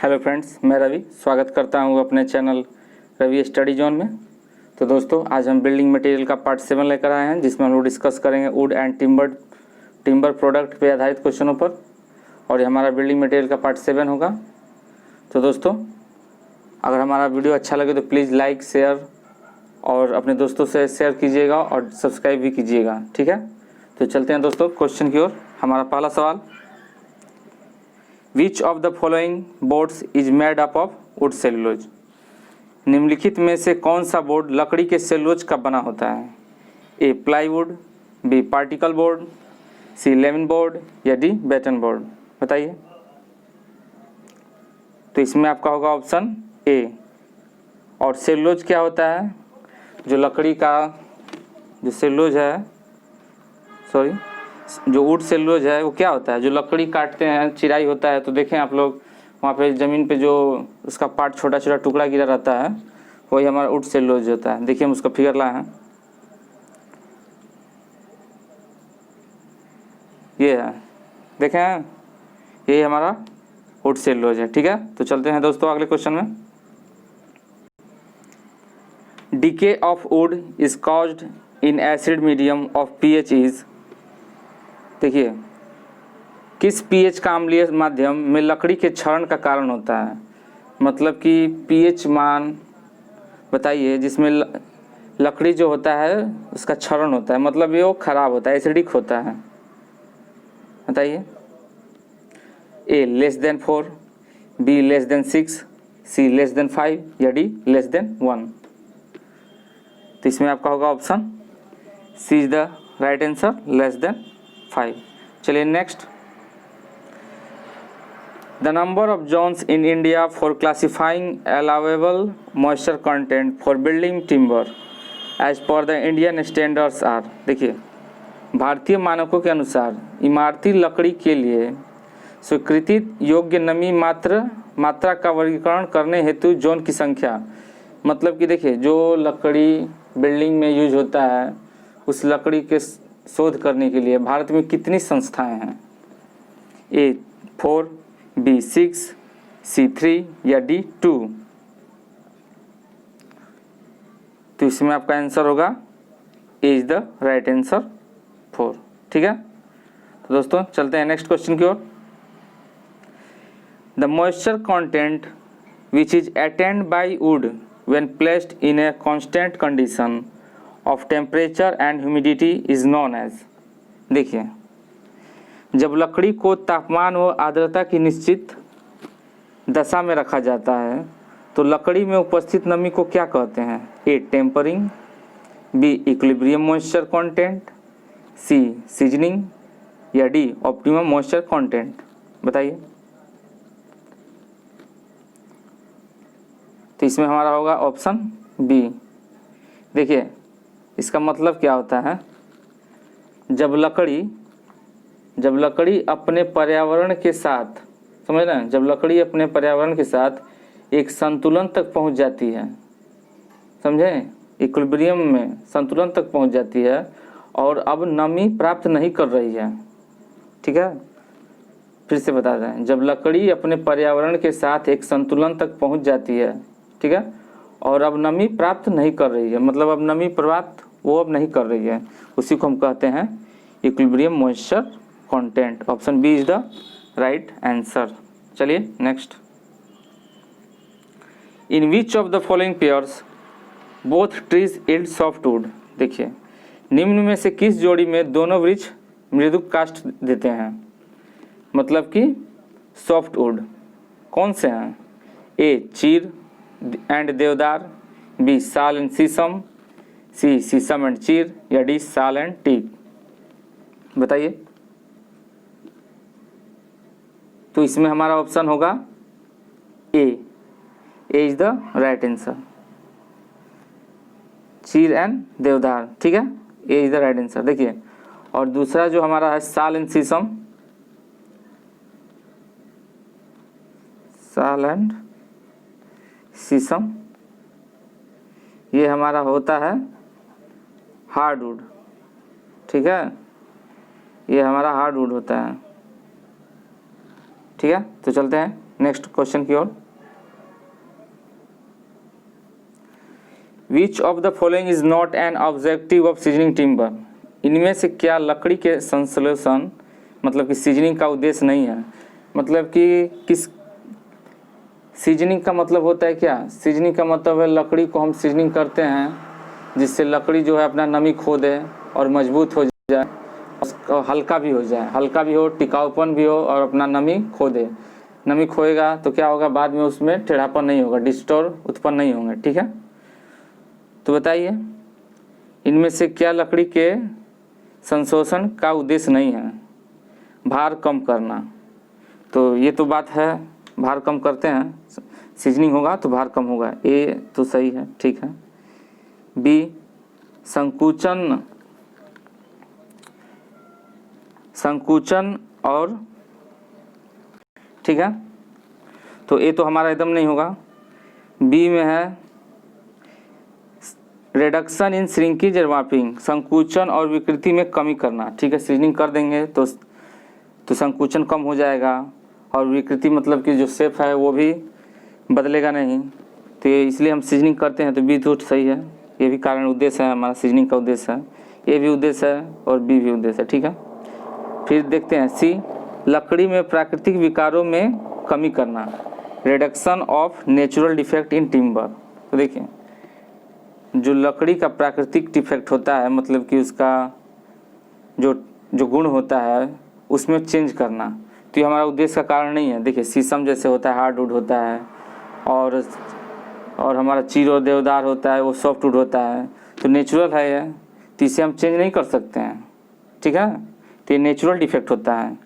Hello friends, मैं रवि स्वागत करता हूं अपने चैनल रवि स्टडी जोन में। तो दोस्तों, आज हम बिल्डिंग मटेरियल का पार्ट 7 लेकर आए हैं, जिसमें हम लोग डिस्कस करेंगे वुड एंड टिम्बर प्रोडक्ट पे आधारित क्वेश्चनों पर। और ये हमारा बिल्डिंग मटेरियल का पार्ट 7 होगा। तो दोस्तों, अगर हमारा वीडियो अच्छा लगे तो प्लीज़ लाइक, शेयर और अपने दोस्तों से शेयर कीजिएगा और सब्सक्राइब भी कीजिएगा, ठीक है। तो चलते हैं दोस्तों क्वेश्चन की ओर। हमारा पहला सवाल, विच of the following boards is made up of would cellulose. निम्नलिखित में से कौन सा बोर्ड लकड़ी के सेलुलोज का बना होता है? ए प्लाईवुड, बी पार्टिकल बोर्ड, सी लेमिन बोर्ड या डी बैटन बोर्ड। बताइए। तो इसमें आपका होगा ऑप्शन ए। और सेलुलोज क्या होता है? जो लकड़ी का जो सेलुलोज है, सॉरी, जो वुड सेलुलोज है वो क्या होता है? जो लकड़ी काटते हैं, चिराई होता है, तो देखें आप लोग वहाँ पे ज़मीन पे जो उसका पार्ट छोटा छोटा टुकड़ा गिरा रहता है, वही हमारा वुड सेलुलोज होता है। देखिए हम उसका फिगर लाए हैं, ये है, देखें, ये हमारा वुड सेलुलोज है, ठीक है। तो चलते हैं दोस्तों अगले क्वेश्चन में। DK of would is caused in acid medium of pH is. देखिए, किस पीएच का अम्लीय माध्यम में लकड़ी के क्षरण का कारण होता है? मतलब कि पीएच मान बताइए जिसमें लकड़ी जो होता है उसका क्षरण होता है, मतलब ये वो खराब होता है, एसिडिक होता है। बताइए। A less than 4, B less than 6, C less than 5 या डी लेस देन 1। तो इसमें आपका होगा option C is the right answer, less than 5। चलिए next. The number of zones in India for classifying allowable moisture content for building timber as per the Indian standards are। देखिए, भारतीय मानकों के अनुसार इमारती लकड़ी के लिए स्वीकृति योग्य नमी मात्रा का वर्गीकरण करने हेतु जोन की संख्या। मतलब कि देखिए, जो लकड़ी बिल्डिंग में यूज होता है, उस लकड़ी के शोध करने के लिए भारत में कितनी संस्थाएं हैं? ए 4, बी 6, सी 3 या डी 2। तो इसमें आपका आंसर होगा ए इज द राइट आंसर 4, ठीक है। तो दोस्तों चलते हैं नेक्स्ट क्वेश्चन की ओर। The moisture content which is attained by wood when placed in a constant condition of temperature and humidity is known as. देखिए, जब लकड़ी को तापमान व आर्द्रता की निश्चित दशा में रखा जाता है तो लकड़ी में उपस्थित नमी को क्या कहते हैं? A tempering, B equilibrium moisture content, C seasoning या डी ऑप्टिमम मॉइस्चर कंटेंट। बताइए। तो इसमें हमारा होगा ऑप्शन बी। देखिए, इसका मतलब क्या होता है? जब लकड़ी अपने पर्यावरण के साथ, समझ रहे हैं, जब लकड़ी अपने पर्यावरण के साथ एक संतुलन तक पहुंच जाती है, समझे, इक्विलिब्रियम में संतुलन तक पहुंच जाती है और अब नमी प्राप्त नहीं कर रही है, ठीक है। फिर से बता दें, जब लकड़ी अपने पर्यावरण के साथ एक संतुलन तक पहुंच जाती है, ठीक है, और अब नमी प्राप्त नहीं कर रही है, मतलब अब नमी प्राप्त वो अब नहीं कर रही है, उसी को हम कहते हैं equilibrium moisture content. Option B is the right answer. चलिए next. In which of the following pairs both trees yield soft wood. देखिए, निम्न में से किस जोड़ी में दोनों वृक्ष मृदु काष्ठ देते हैं, मतलब कि सॉफ्ट वुड? कौन से हैं? ए चीर एंड देवदार, बी साल एंड शीशम, सी शीशम एंड चीर या डी साल एंड टीक। बताइए। तो इसमें हमारा ऑप्शन होगा ए इज द राइट आंसर, चीर एंड देवदार, ठीक है, ए इज द राइट आंसर। देखिए, और दूसरा जो हमारा है साल एंड शीशम, साल एंड शीशम, ये हमारा होता है हार्डवुड, ठीक है, ये हमारा हार्डवुड होता है, ठीक है। तो चलते हैं नेक्स्ट क्वेश्चन की ओर। Which of the following is not an objective of seasoning timber, इनमें से क्या लकड़ी के संश्लेषण मतलब कि सीजनिंग का उद्देश्य नहीं है। मतलब कि किस सीजनिंग का मतलब होता है क्या, सीजनिंग का मतलब है लकड़ी को हम सीजनिंग करते हैं जिससे लकड़ी जो है अपना नमी खो दे और मजबूत हो जाए और हल्का भी हो जाए, हल्का भी हो, टिकाऊपन भी हो और अपना नमी खो दे। नमी खोएगा तो क्या होगा, बाद में उसमें टेढ़ापन नहीं होगा, डिस्टोर उत्पन्न नहीं होंगे। ठीक है, तो बताइए इनमें से क्या लकड़ी के संशोधन का उद्देश्य नहीं है। भार कम करना, तो ये तो बात है, भार कम करते हैं, सीजनिंग होगा तो भार कम होगा, ए तो सही है। ठीक है, बी संकुचन और, ठीक है, तो ए तो हमारा एकदम नहीं होगा। बी में है रिडक्शन इन श्रिंकेज और वार्पिंग, संकुचन और विकृति में कमी करना। ठीक है, सीजनिंग कर देंगे तो संकुचन कम हो जाएगा और विकृति मतलब कि जो शेप है वो भी बदलेगा नहीं, तो इसलिए हम सीजनिंग करते हैं। तो बी तो सही है, ये भी कारण उद्देश्य है हमारा, सीजनिंग का उद्देश्य है, ए भी उद्देश्य है और बी भी उद्देश्य है। ठीक है, फिर देखते हैं सी, लकड़ी में प्राकृतिक विकारों में कमी करना, reduction of natural defect in timber. तो देखिए जो लकड़ी का प्राकृतिक डिफेक्ट होता है मतलब कि उसका जो गुण होता है उसमें चेंज करना, तो ये हमारा उद्देश्य का कारण नहीं है। देखिए शीशम जैसे होता है हार्डवुड होता है और हमारा चीर और देवदार होता है वो सॉफ्टवुड होता है, तो नेचुरल है ये, तो इसे हम चेंज नहीं कर सकते हैं। ठीक है, तो ये नेचुरल डिफेक्ट होता है,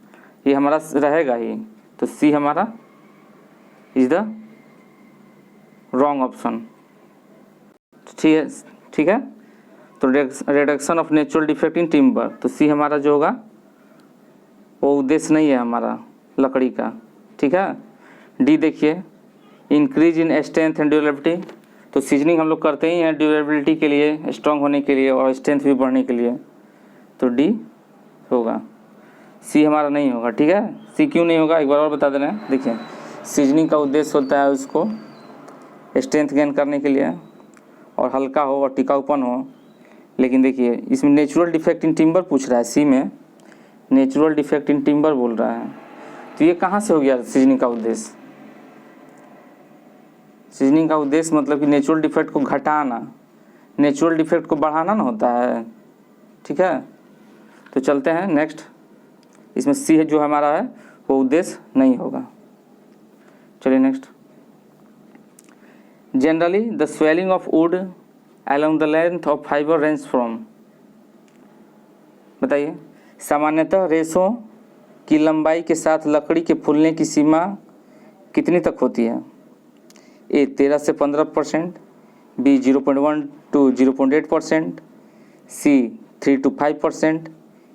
ये हमारा रहेगा ही, तो सी हमारा इज द रॉन्ग ऑप्शन। ठीक है, तो reduction of natural defect in timber, तो सी हमारा जो होगा वो उद्देश्य नहीं है हमारा लकड़ी का। ठीक है, डी देखिए increase in strength and durability, तो सीजनिंग हम लोग करते ही हैं ड्यूरेबिलिटी के लिए, स्ट्रांग होने के लिए और स्ट्रेंथ भी बढ़ने के लिए, तो डी होगा, सी हमारा नहीं होगा। ठीक है, सी क्यों नहीं होगा एक बार और बता दे रहे हैं। देखिए सीजनिंग का उद्देश्य होता है उसको स्ट्रेंथ गेन करने के लिए और हल्का हो और टिकाऊपन हो, लेकिन देखिए इसमें नेचुरल डिफेक्ट इन टिम्बर पूछ रहा है, सी में नेचुरल डिफेक्ट इन टिम्बर बोल रहा है, तो ये कहाँ से हो गया सीजनिंग का उद्देश्य। सीजनिंग का उद्देश्य मतलब कि नेचुरल डिफेक्ट को घटाना, नेचुरल डिफेक्ट को बढ़ाना ना होता है। ठीक है, तो चलते हैं नेक्स्ट, इसमें सी है जो हमारा है वो उद्देश्य नहीं होगा। चलिए next, generally the swelling of would along the length of fiber range from, बताइए सामान्यतः रेशों की लंबाई के साथ लकड़ी के फूलने की सीमा कितनी तक होती है। ए 13 से 15%, बी 0.1 to 0.8%, सी 3 to 5%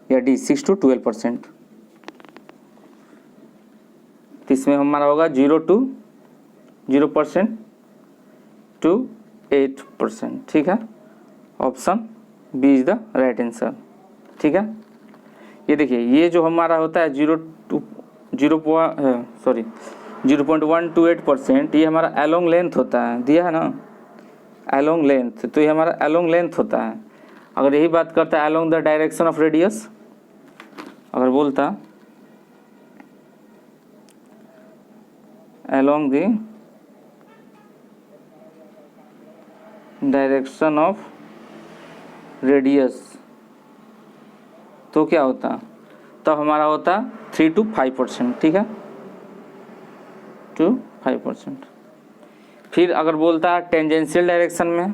या डी 6 to 12%। तो इसमें हमारा होगा 0% to 8%। ठीक है, option B is the right answer. ठीक है, ये देखिए ये जो हमारा होता है 0.1 to 8%, ये हमारा एलोंग लेंथ होता है, दिया है ना एलोंग लेंथ, तो ये हमारा एलोंग लेंथ होता है। अगर यही बात करता है along the direction of radius, अगर बोलता along the direction of radius, तो क्या होता, तो हमारा होता 3 to 5%। ठीक है, 5%। फिर अगर बोलता है टेंजेंशियल डायरेक्शन में,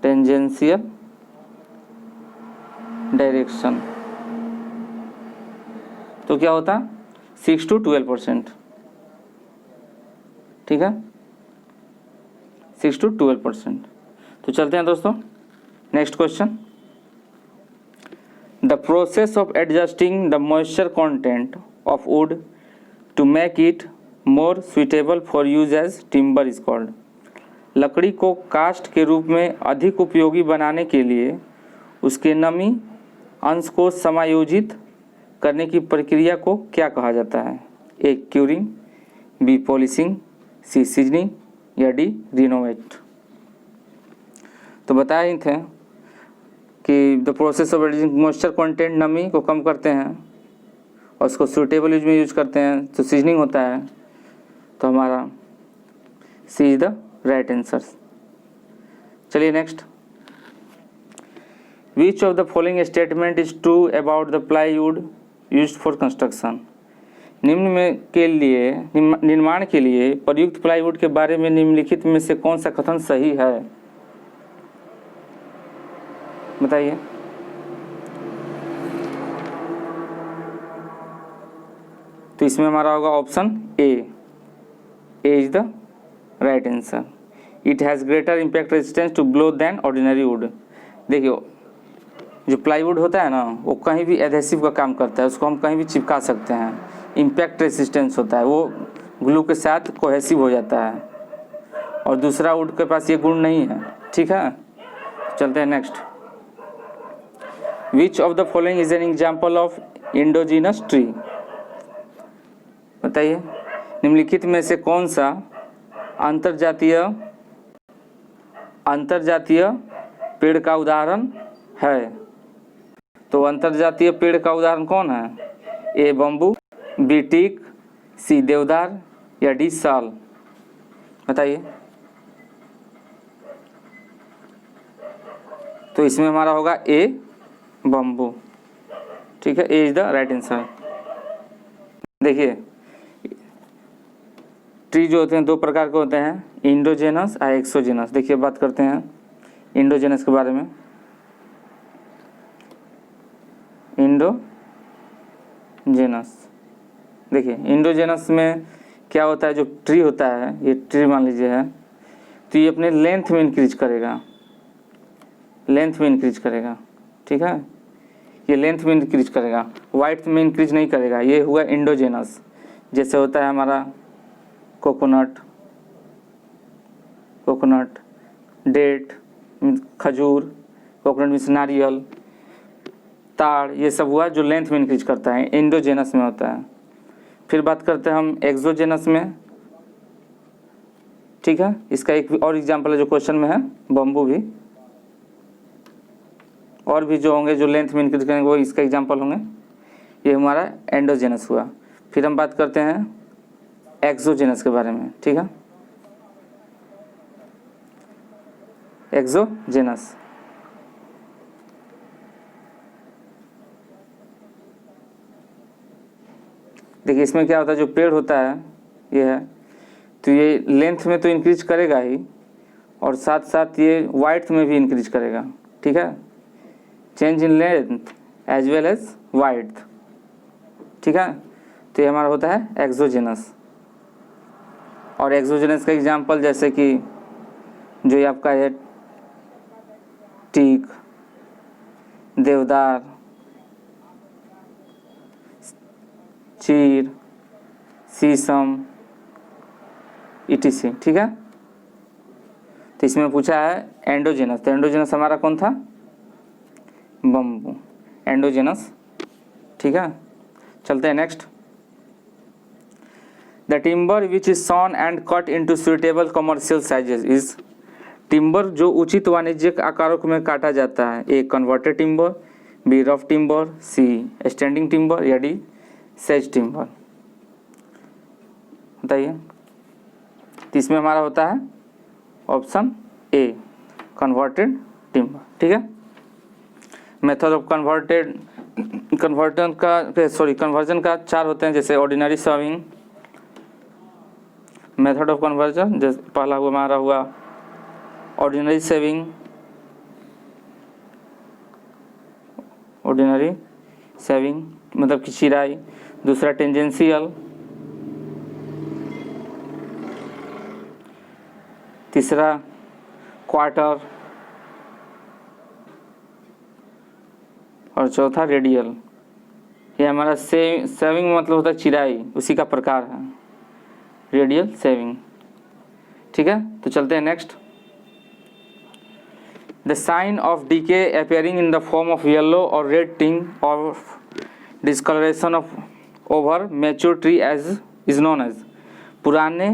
टेंजेंशियल डायरेक्शन तो क्या होता 6 to 12%। ठीक है, 6 to 12%। तो चलते हैं दोस्तों next question, the process of adjusting the moisture content of wood to make it more suitable for use as timber is called, लकड़ी को कास्ट के रूप में अधिक उपयोगी बनाने के लिए उसके नमी अंश को समायोजित करने की प्रक्रिया को क्या कहा जाता है? ए क्यूरिंग, बी पॉलिशिंग, सी सीजनिंग या डी रिनोवेट। तो बताए ही थे कि the process of reducing moisture content, नमी को कम करते हैं और उसको सूटेबल यूज में यूज करते हैं, तो सीजनिंग होता है। तो हमारा सी इज द राइट आंसर। चलिए next, which of the following statement is true about the plywood used for construction. निम्न में के लिए निर्माण के लिए प्रयुक्त प्लाईवुड के बारे में निम्नलिखित में से कौन सा कथन सही है? बताइए। तो इसमें हमारा होगा option A is the right answer. It has greater impact resistance to blow than ordinary wood. देखियो, जो प्लाईवुड होता है ना, वो कहीं भी एडहेसिव का काम करता है, उसको हम कहीं भी चिपका सकते हैं। इम्पैक्ट रेजिस्टेंस होता है, वो ग्लू के साथ कोहेसिव हो जाता है, और दूसरा वुड के पास ये गुण नहीं है। ठीक है, चलते हैं next. Which of the following is an example of endogenous tree. बताइए, निम्नलिखित में से कौन सा अंतरजातीय पेड़ का उदाहरण है? तो अंतरजातीय पेड़ का उदाहरण कौन है? ए बम्बू, बी टीक, सी देवदार या डी साल। बताइए। तो इसमें हमारा होगा ए बम्बू। ठीक है, ए इज द राइट आंसर। देखिए, ट्री जो होते हैं दो प्रकार के होते हैं, इंडोजेनस और एक्सोजेनस। देखिए, बात करते हैं इंडोजेनस के बारे में। इंडोजेनस, देखिए इंडोजेनस में क्या होता है, जो ट्री होता है, ये ट्री मान लीजिए है, तो ये अपने लेंथ में इंक्रीज करेगा, ठीक है, ये लेंथ में इंक्रीज करेगा, वाइट में इंक्रीज नहीं करेगा। ये हुआ इंडोजेनस। जैसे होता है हमारा कोकोनट, डेट खजूर, कोकोनट मीन्स नारियल, ताड़, ये सब हुआ जो लेंथ में इंक्रीज करता है, इंडोजेनस में होता है। फिर बात करते हैं हम एक्सोजेनस में। ठीक है, इसका एक और एग्जांपल है जो क्वेश्चन में है, बम्बू भी, और भी जो होंगे जो लेंथ में इंक्रीज करेंगे वो इसका एग्जांपल होंगे। ये हमारा एंडोजेनस हुआ। फिर हम बात करते हैं एक्सोजेनस के बारे में। ठीक है, एक्सोजेनस, देखिए इसमें क्या होता है, जो पेड़ होता है ये है, तो ये लेंथ में तो इंक्रीज करेगा ही, और साथ साथ ये वाइड्थ में भी इंक्रीज करेगा। ठीक है, change in length as well as width. ठीक है, तो ये हमारा होता है एक्सोजेनस। और एक्सोजेनस का एग्जांपल जैसे कि जो ये आपका है टीक, देवदार, चीर, शीशम, ETC। ठीक है, तो इसमें पूछा है एंडोजेनस, तो एंडोजेनस हमारा कौन था? Bamboo, endogenous. ठीक है, चलते हैं next. The timber which is sawn and cut into suitable commercial sizes is. Timber जो उचित वाणिज्यिक आकारों में काटा जाता है, A converted timber, B rough timber, C standing timber या डी सेज टिम्बर। बताइए। तो इसमें हमारा होता है ऑप्शन ए कन्वर्टेड टिम्बर। ठीक है, मेथड ऑफ कन्वर्जन का 4 होते हैं, जैसे ordinary serving, method of conversion, जैसे पहला हुआ हमारा हुआ ऑर्डिनरी सेविंग, मतलब कि चिराई, दूसरा टेंजेंशियल, तीसरा क्वार्टर, और चौथा रेडियल। ये हमारा सेविंग मतलब होता है चिराई, उसी का प्रकार है रेडियल सेविंग। ठीक है, तो चलते हैं next. The sign of decay appearing in the form of yellow और red tinge of discolouration of over mature tree as is known as. पुराने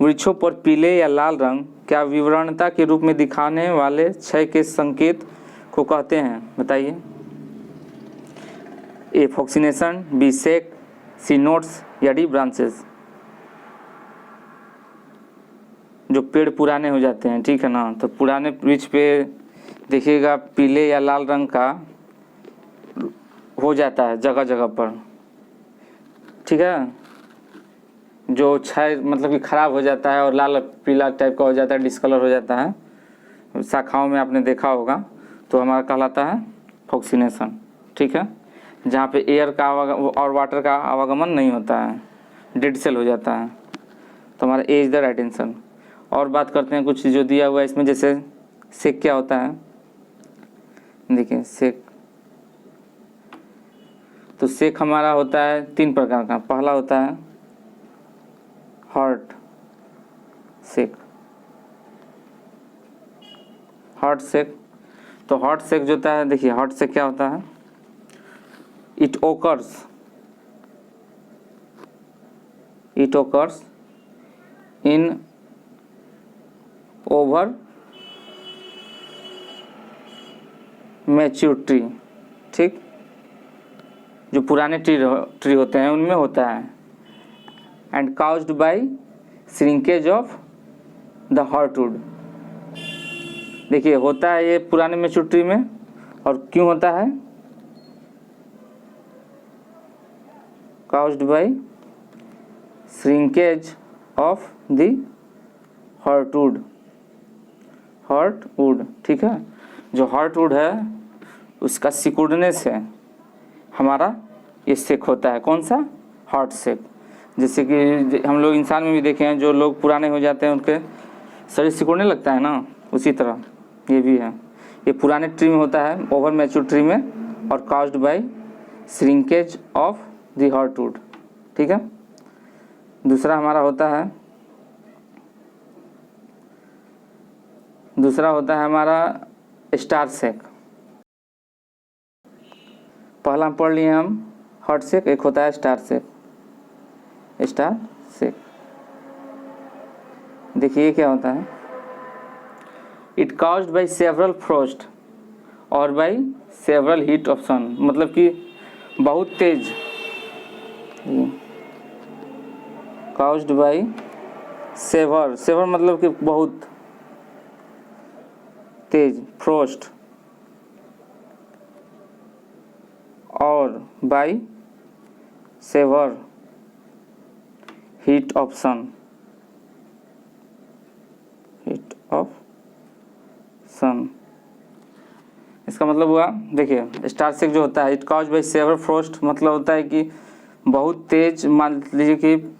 वृक्षों पर पीले या लाल रंग क्या विवरणता के रूप में दिखाने वाले क्षय के संकेत को कहते हैं, बताइए। ए फॉक्सिनेशन, बी सेक, सी नोट्स या डी ब्रांचेस। जो पेड़ पुराने हो जाते हैं, ठीक है ना, तो पुराने वृक्ष पे देखिएगा पीले या लाल रंग का हो जाता है जगह जगह पर, ठीक है। जो क्षय मतलब कि खराब हो जाता है और लाल पीला टाइप का हो जाता है, डिस्कलर हो जाता है, शाखाओं में आपने देखा होगा, तो हमारा कहलाता है फॉक्सिनेशन, ठीक है। जहाँ पे एयर का और वाटर का आवागमन नहीं होता है, डेड सेल हो जाता है, तो हमारा ए इज द राइट आंसर। और बात करते हैं कुछ जो दिया हुआ है इसमें, जैसे सेक क्या होता है, देखिए सेक, तो सेक हमारा होता है 3 प्रकार का। पहला होता है हॉट सेक, हॉट सेक। तो हॉट सेक जो होता है, देखिए हॉट सेक क्या होता है, it occurs in over mature tree, ठीक, जो पुराने ट्री होते हैं उनमें होता है, and caused bye shrinkage of the heartwood. देखिए होता है ये पुराने मैच्योर ट्री में, और क्यों होता है, caused by shrinkage of the heartwood, ठीक है। जो हार्टवुड है उसका सिकुड़ने से हमारा ये सेक होता है, कौन सा, हॉट सेक। जैसे कि हम लोग इंसान में भी देखे हैं, जो लोग पुराने हो जाते हैं उनके शरीर सिकुड़ने लगता है ना, उसी तरह ये भी है। ये पुराने ट्री में होता है, ओवर मैच्योर ट्री में, और caused bye shrinkage of the heartwood, ठीक है। दूसरा हमारा होता है हमारा स्टार सेक। पहला हम पढ़ लिए हम हॉट सेक, एक होता है स्टार सेक। देखिए क्या होता है, it caused by several Frost और बाय सेवरल हीट ऑफ सन, मतलब कि बहुत तेज, काउज्ड बाय सेवर मतलब कि बहुत तेज, फ्रॉस्ट, और by severe heat of sun, इसका मतलब हुआ, देखिए स्टार सेक जो होता है, it caused by severe frost, मतलब होता है कि बहुत तेज, मान लीजिए कि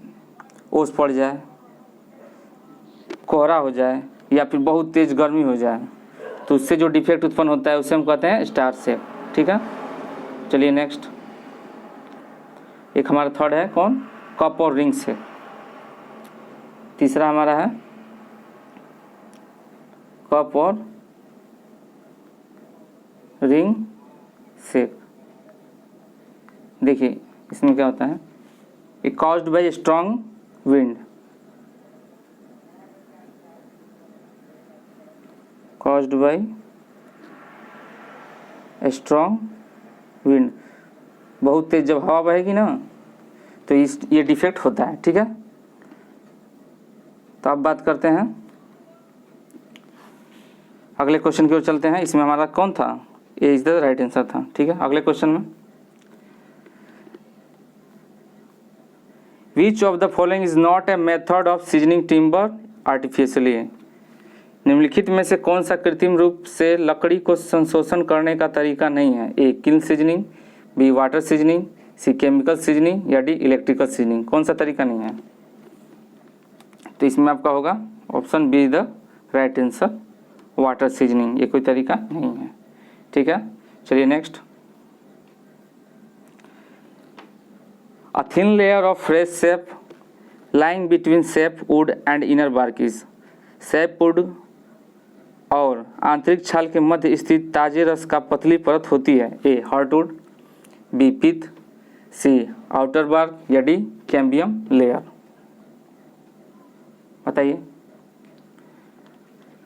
ओस पड़ जाए, कोहरा हो जाए, या फिर बहुत तेज गर्मी हो जाए, तो उससे जो डिफेक्ट उत्पन्न होता है उसे हम कहते हैं स्टार सेक, ठीक है। चलिए नेक्स्ट, एक हमारा थर्ड है कौन, कप और रिंग सेक। तीसरा हमारा है कप और रिंग सेक। देखिए इसमें क्या होता है, A caused by strong wind, caused by a strong wind, बहुत तेज जब हवा बहेगी ना तो ये डिफेक्ट होता है, ठीक है। तो अब बात करते हैं अगले क्वेश्चन की ओर चलते हैं। इसमें हमारा कौन था, ए इज द राइट आंसर था, ठीक है। अगले क्वेश्चन में, विच of the following is not a method of seasoning timber artificially, निम्नलिखित में से कौन सा कृत्रिम रूप से लकड़ी को संशोधन करने का तरीका नहीं है, A kiln seasoning, B water seasoning, C chemical seasoning, या डी इलेक्ट्रिकल सीजनिंग। कौन सा तरीका नहीं है, तो इसमें आपका होगा option B the right answer, water seasoning, ये कोई तरीका नहीं है, ठीक है। चलिए next, a thin layer of fresh sap lying between sap wood and inner bark is, sap wood और आंतरिक छाल के मध्य स्थित ताजे रस का पतली परत होती है, A heartwood, B pith, C outer bark या डी कैम्बियम लेयर। बताइए।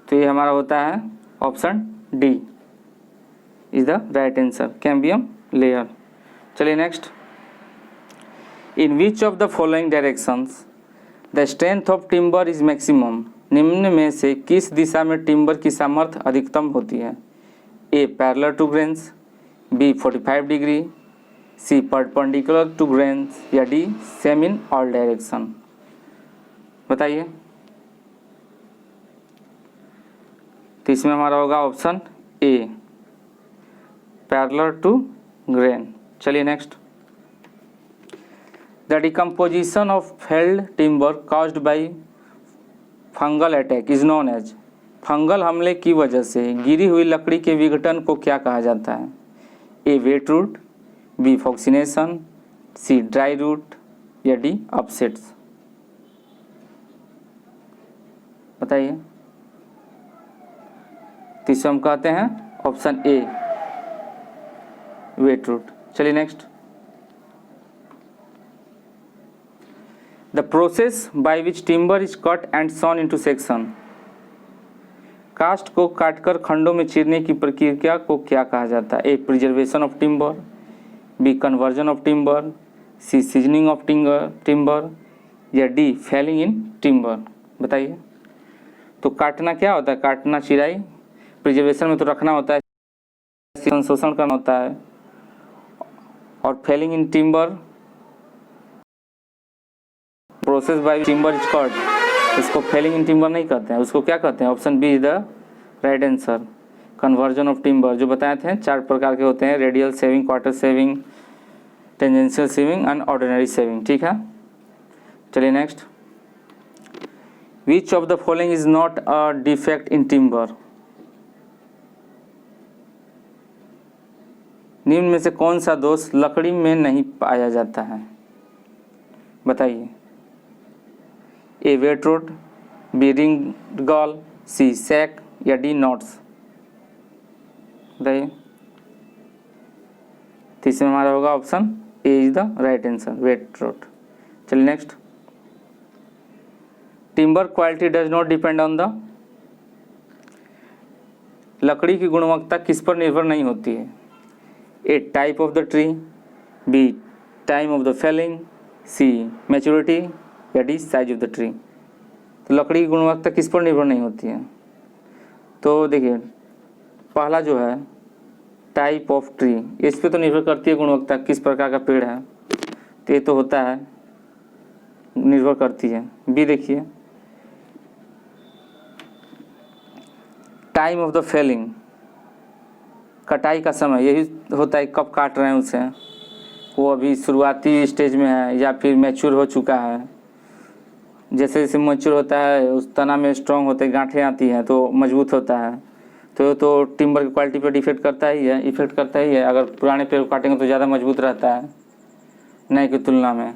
तो ये हमारा होता है option D is the right answer, cambium layer. चलिए next. In which of the following directions the strength of timber is maximum. निम्न में से किस दिशा में टिम्बर की सामर्थ्य अधिकतम होती है? A parallel to grains, B 45 degree, C perpendicular to grains या D same in all direction. बताइए। तो इसमें हमारा होगा option A parallel to grain. चलिए next. The decomposition of felled timber caused by fungal attack is known as. Fungal हमले की वजह से गिरी हुई लकड़ी के विघटन को क्या कहा जाता है? ए वेट रूट, बी फॉक्सिनेशन, सी ड्राई रूट या डी अपसेट्स। बताइए। तो इसे हम कहते हैं ऑप्शन ए वेट रूट। चलिए next. The process by which timber is cut and sawn into section. कास्ट को काटकर खंडों में चीरने की प्रक्रिया को क्या कहा जाता है? A preservation of timber, B conversion of timber, C seasoning of timber या डी फेलिंग इन टिम्बर। बताइए। तो काटना क्या होता है? काटना चिराई, प्रिजर्वेशन में तो रखना होता है, संशोषण करना होता है, और felling in timber process by timber is cut, इसको फेलिंग इन टिम्बर नहीं कहते हैं, उसको क्या कहते हैं? Option B is the right answer, conversion of timber. जो बताए थे 4 प्रकार के होते हैं, radial sawing, quarter sawing, tangential sawing and ordinary sawing. ठीक है। चलिए next. Which of the following is not a defect in timber. निम्न में से कौन सा दोष लकड़ी में नहीं पाया जाता है? बताइए। A wet root, B ring gall, C sack या डी नॉट्स। बताइए। तो इसमें हमारा होगा option A is the right answer, wet root. चलिए next. Timber quality does not depend on the. लकड़ी की गुणवत्ता किस पर निर्भर नहीं होती है? A type of the tree, B time of the felling, C maturity या D size of the tree. तो लकड़ी की गुणवत्ता किस पर निर्भर नहीं होती है? तो देखिए, पहला जो है टाइप ऑफ ट्री, इस पे तो निर्भर करती है गुणवत्ता, किस प्रकार का पेड़ है, तो ये तो होता है, निर्भर करती है। बी देखिए, टाइम ऑफ द फेलिंग, कटाई का समय, यही होता है कब काट रहे हैं उसे, वो अभी शुरुआती स्टेज में है या फिर मैच्योर हो चुका है। जैसे जैसे मैच्योर होता है उस तना में स्ट्रॉन्ग होते हैं, गांठें आती हैं तो मजबूत होता है, तो टिम्बर की क्वालिटी पर इफेक्ट करता ही है। अगर पुराने पेड़ काटेंगे तो ज़्यादा मजबूत रहता है नए की तुलना में।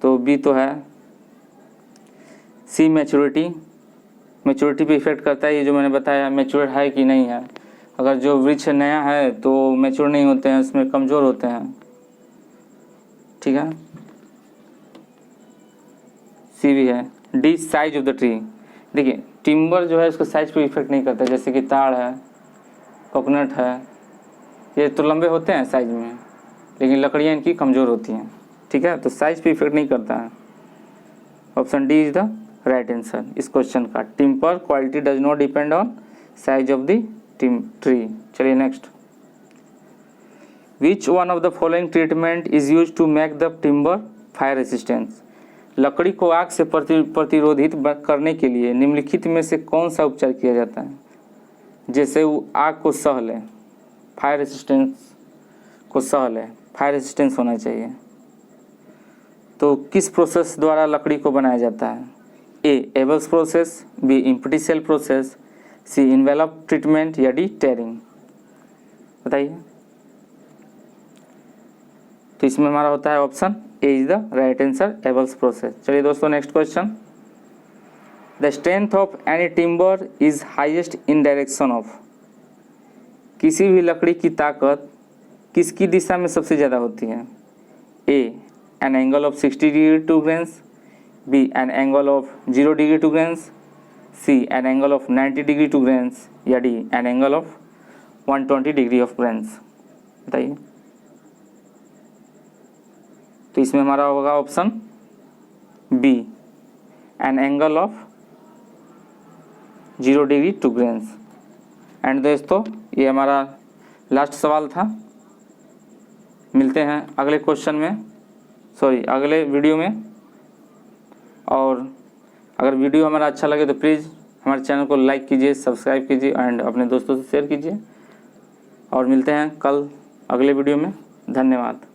तो बी तो है। सी मैच्योरिटी पे इफेक्ट करता है, ये जो मैंने बताया मैच्योर है कि नहीं है। अगर जो वृक्ष नया है तो मैच्योर नहीं होते हैं, उसमें कमज़ोर होते हैं। ठीक है। सी भी है। D size of the tree. देखिए, टिम्बर जो है उसका साइज पे इफेक्ट नहीं करता, जैसे कि ताड़ है, कोकोनट है, ये तो लंबे होते हैं साइज में, लेकिन लकड़ियाँ इनकी कमज़ोर होती हैं। ठीक है। तो साइज पे इफेक्ट नहीं करता है। Option D is the right answer इस क्वेश्चन का। Timber quality does not depend on size of the tree. चलिए next. Which one of the following treatment is use to make the timber fire resistance. लकड़ी को आग से प्रतिरोधित करने के लिए निम्नलिखित में से कौन सा उपचार किया जाता है? जैसे वो आग को सह ले, फायर रेसिस्टेंस को सह ले, फायर रेसिस्टेंस होना चाहिए। तो किस प्रोसेस द्वारा लकड़ी को बनाया जाता है? A Abel's process, B empty cell process, C envelope treatment या डी टेयरिंग। बताइए। तो इसमें हमारा होता है option A is the right answer, Abel's process. चलिए दोस्तों next question. The strength of any timber is highest in direction of. किसी भी लकड़ी की ताकत किसकी दिशा में सबसे ज़्यादा होती है? A an angle of 60 degree to Greenwich, B an angle of 0 degree to Greenwich, C an angle of 90 degree to Greenwich या D an angle of 120 degree of Greenwich। बताइए। तो इसमें हमारा होगा option B an angle of 0 degree to Greenwich। And दोस्तों ये हमारा last सवाल था। मिलते हैं अगले क्वेश्चन में, सॉरी अगले वीडियो में। और अगर वीडियो हमारा अच्छा लगे तो प्लीज़ हमारे चैनल को लाइक कीजिए, सब्सक्राइब कीजिए एंड अपने दोस्तों से शेयर कीजिए। और मिलते हैं कल अगले वीडियो में। धन्यवाद।